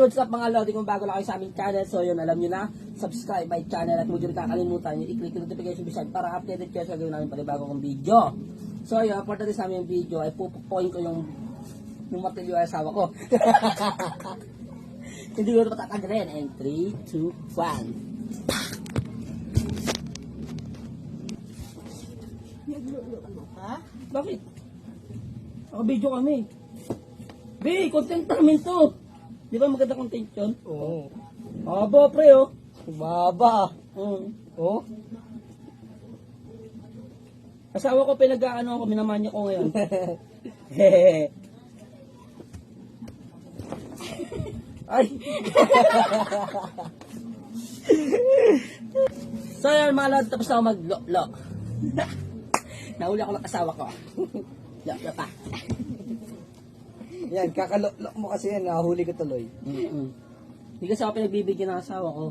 what's up mga lodi? Kung bago lang kayo sa aming channel, so yun, alam nyo na, subscribe my channel at huwag nyo rin kakalimutan nyo, i-click yung notification bell para updated kayo sa gawin namin panibagong kong video. So yun, part na rin sa aming video ay pupupoin ko yung matilyo ay asawa ko. Hindi ko rin patatagalin. And 3, 2, 1. Ha? Bakit? Naka-video kami. Be, content namin to. Di ba maganda content yun? Oo. Aba, pre, oh. Baba. Oh. Asawa ko pinag-ano ako, minamanya ko ngayon. Hehehe. Ay. So yun mga lord, tapos na ako mag-lo. Nahuli ako ng asawa ko. Lo pa. Yan, kakalok mo kasi yan, nahuli ko tuloy. Hindi kasi ako pinagbibigyan ng asawa ko.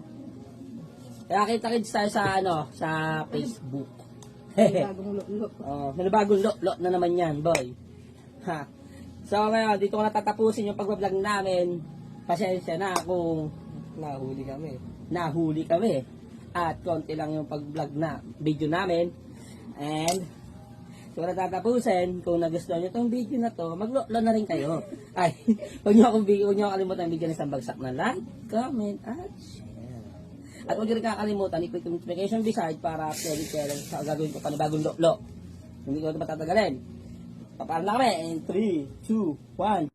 Kaya kita-kits tayo sa sa Facebook. Bagong lo. May bagong lo na naman yan, boy. Ha. So ngayon, dito ko natatapusin yung pag-vlog namin. Pasensya na kung nahuli kami. At konti lang yung pag-vlog na video namin. And so natatapusin, kung nagustuhan nyo itong video na to, mag-lo na rin kayo. Ay, huwag nyo kalimutan bigyan ng isang bagsak na like, comment, at share. At huwag nyo rin kakalimutan, i-click yung notification beside para upload kayo sa gagawin ko panibagong lo. Hindi ko ito matatagalin. Paparan na kami in 3, 2, 1.